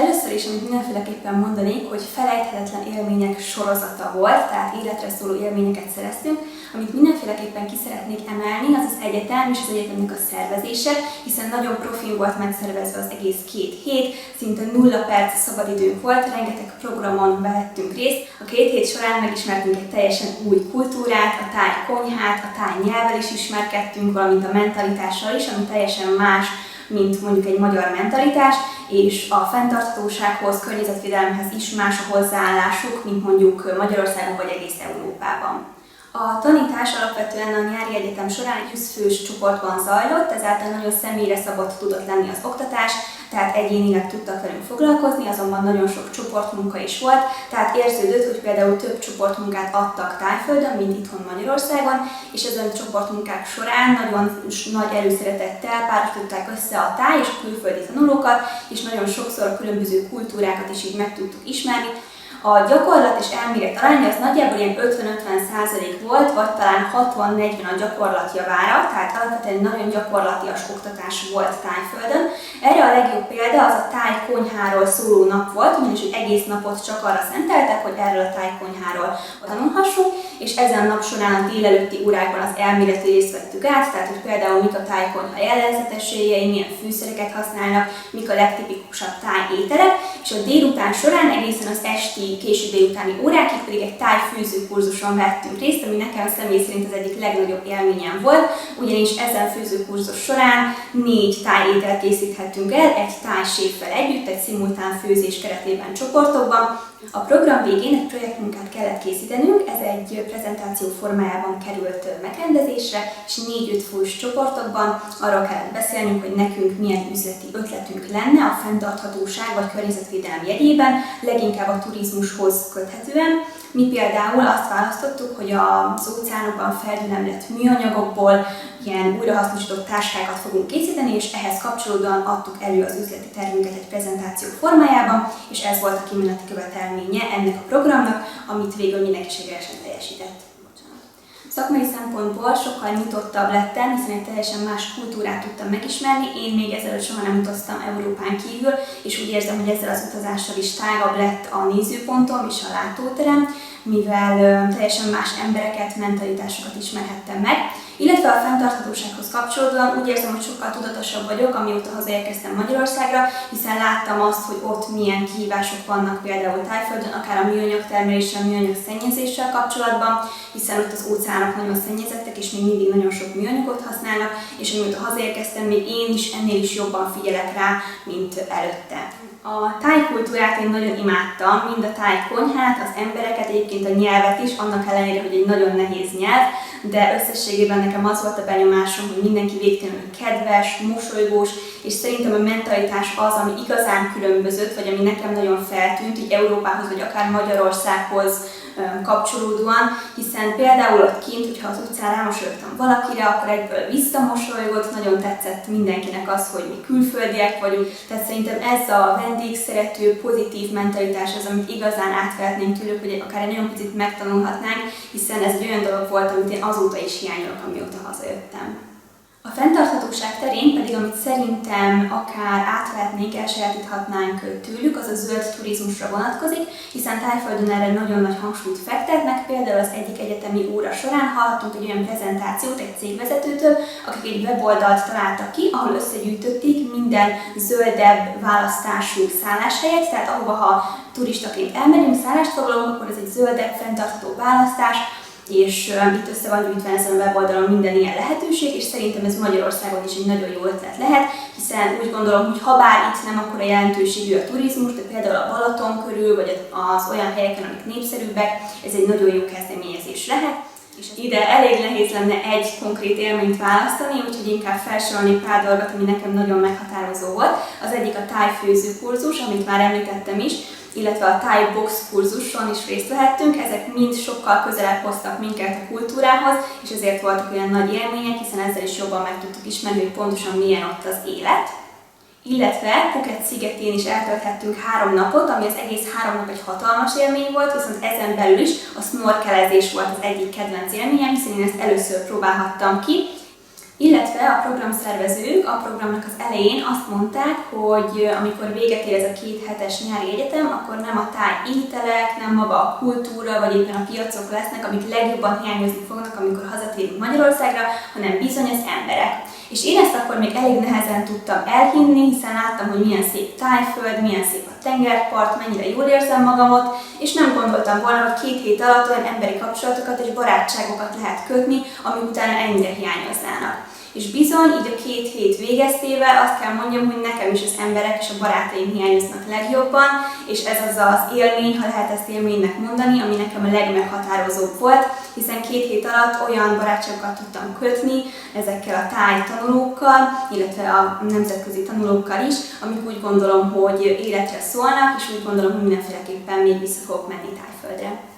Először is, amit mindenféleképpen mondanék, hogy felejthetetlen élmények sorozata volt, tehát életre szóló élményeket szereztünk. Amit mindenféleképpen ki szeretnék emelni, az az egyetem és az egyetemnek a szervezése, hiszen nagyon profin volt megszervezve az egész 2 hét, szinte 0 perc szabadidőnk volt, rengeteg programon vehettünk részt. A 2 hét során megismertünk egy teljesen új kultúrát, a táj konyhát, a táj nyelvvel is ismerkedtünk, valamint a mentalitással is, ami teljesen más, mint mondjuk egy magyar mentalitás, és a fenntarthatósághoz, környezetvédelemhez is más a hozzáállásuk, mint mondjuk Magyarországon vagy egész Európában. A tanítás alapvetően a nyári egyetem során egy 20 fős csoportban zajlott, ezáltal nagyon személyre szabott tudott lenni az oktatás, tehát egyénileg tudtak velünk foglalkozni, azonban nagyon sok csoportmunka is volt, tehát érződött, hogy például több csoportmunkát adtak Tájföldön, mint itthon Magyarországon, és ezen csoportmunkák során nagyon nagy előszeretettel párosították össze a táj és a külföldi tanulókat, és nagyon sokszor a különböző kultúrákat is így meg tudtuk ismerni. A gyakorlat és elmélet aránya az nagyjából ilyen 50-50% volt, vagy talán 60-40 a gyakorlat javára, tehát alapvetően nagyon gyakorlatias oktatás volt Tájföldön. Erre a legjobb példa az a tájkonyháról szóló nap volt, ugyanis egy egész napot csak arra szenteltek, hogy erről a tájkonyháról tanulhassunk, és ezen nap során a délelőtti órákban az elméleti részt vettük át, tehát hogy például mik a tájkonyha jellegzetességei, milyen fűszereket használnak, mik a legtipikusabb tájételek, és a délután során egészen az esti késő délutáni órákig pedig egy tájfőző kurzuson vettünk részt, ami nekem személy szerint az egyik legnagyobb élményem volt, ugyanis ezen főzőkurzus során 4 tájételt készíthettünk el, egy tájséffel együtt, egy szimultán főzés keretében csoportokban. A program végén egy projektmunkát kellett készítenünk, ez egy prezentáció formájában került megrendezésre, és 4-5 fős csoportokban arról kellett beszélnünk, hogy nekünk milyen üzleti ötletünk lenne a fenntarthatóság vagy környezetvédelem jegyében, leginkább a turizmushoz köthetően. Mi például azt választottuk, hogy az óceánokban feldülemlett műanyagokból ilyen újrahasznosított táskákat fogunk készíteni, és ehhez kapcsolódóan adtuk elő az üzleti tervünket egy prezentáció formájában, és ez volt a kimeneti követelménye ennek a programnak, amit végül mindenki sikeresen teljesített. Szakmai szempontból sokkal nyitottabb lettem, hiszen egy teljesen más kultúrát tudtam megismerni. Én még ezelőtt soha nem utaztam Európán kívül, és úgy érzem, hogy ezzel az utazással is tágabb lett a nézőpontom és a látóterem, mivel teljesen más embereket, mentalitásokat ismerhettem meg. Illetve a fenntarthatósághoz kapcsolódóan úgy érzem, hogy sokkal tudatosabb vagyok, amióta hazaérkeztem Magyarországra, hiszen láttam azt, hogy ott milyen kihívások vannak például Tájföldön, akár a műanyag termeléssel, műanyag szennyezéssel kapcsolatban, hiszen ott az óceánok nagyon szennyezettek, és még mindig nagyon sok műanyagot használnak, és amióta hazaérkeztem, még én is ennél is jobban figyelek rá, mint előtte. A tájkultúrát én nagyon imádtam, mind a tájkonyhát, az embereket, egyébként a nyelvet is, annak ellenére, hogy egy nagyon nehéz nyelv, de összességében nekem az volt a benyomásom, hogy mindenki végtelenül kedves, mosolygós, és szerintem a mentalitás az, ami igazán különbözött, vagy ami nekem nagyon feltűnt, így Európához, vagy akár Magyarországhoz kapcsolódóan, hiszen például ott kint, hogyha az utcán rámosolyogtam valakire, akkor egyből visszamosolygott, nagyon tetszett mindenkinek az, hogy mi külföldiek vagyunk, tehát szerintem ez a vendégszerető, pozitív mentalitás az, amit igazán átvehetnénk tőlük, hogy akár egy nagyon picit megtanulhatnánk, hiszen ez egy olyan dolog volt, amit én azóta is hiányolok, amióta hazajöttem. A fenntarthatóság terén pedig, amit szerintem akár átvehetnénk, elsajátíthatnánk tőlük, az a zöld turizmusra vonatkozik, hiszen Tájföldön erre nagyon nagy hangsúlyt fektetnek. Például az egyik egyetemi óra során hallhattunk egy olyan prezentációt egy cégvezetőtől, akik egy weboldalt találtak ki, ahol összegyűjtötték minden zöldebb választású szálláshelyet, tehát ahova ha turistaként elmegyünk, szállást foglalunk, akkor ez egy zöldebb, fenntartható választás, és itt össze van gyűjtve ezen a weboldalon minden ilyen lehetőség, és szerintem ez Magyarországon is egy nagyon jó ötlet lehet, hiszen úgy gondolom, hogy ha bár itt nem akkora jelentőségű a turizmus, de például a Balaton körül, vagy az olyan helyeken, amik népszerűbbek, ez egy nagyon jó kezdeményezés lehet. És ide elég nehéz lenne egy konkrét élményt választani, úgyhogy inkább felsorolnék pár dolgot, ami nekem nagyon meghatározó volt. Az egyik a tájfőző kurzus, amit már említettem is, illetve a Thai Box kurzuson is részt vehettünk, ezek mind sokkal közelebb hoztak minket a kultúrához, és ezért voltak olyan nagy élmények, hiszen ezzel is jobban meg tudtuk ismerni, hogy pontosan milyen ott az élet. Illetve Phuket szigetén is eltölthettünk 3 napot, ami az egész 3 nap egy hatalmas élmény volt, viszont ezen belül is a snorkelezés volt az egyik kedvenc élményem, hiszen én ezt először próbálhattam ki. Illetve a programszervezők a programnak az elején azt mondták, hogy amikor véget ér ez a 2 hetes nyári egyetem, akkor nem a táj ételek, nem maga a kultúra, vagy éppen a piacok lesznek, amik legjobban hiányozni fognak, amikor hazatérünk Magyarországra, hanem bizony az emberek. És én ezt akkor még elég nehezen tudtam elhinni, hiszen láttam, hogy milyen szép tájföld, milyen szép a tengerpart, mennyire jól érzem magamot, és nem gondoltam volna, hogy 2 hét alatt olyan emberi kapcsolatokat és barátságokat lehet kötni, amik utána ennyire hiányoznának. És bizony, így a 2 hét végeztével azt kell mondjam, hogy nekem is az emberek és a barátaim hiányoznak legjobban, és ez az az élmény, ha lehet ezt élménynek mondani, ami nekem a legmeghatározóbb volt, hiszen 2 hét alatt olyan barátságokat tudtam kötni ezekkel a táj tanulókkal, illetve a nemzetközi tanulókkal is, amik úgy gondolom, hogy életre szólnak, és úgy gondolom, hogy mindenféleképpen még vissza fogok menni Tájföldre.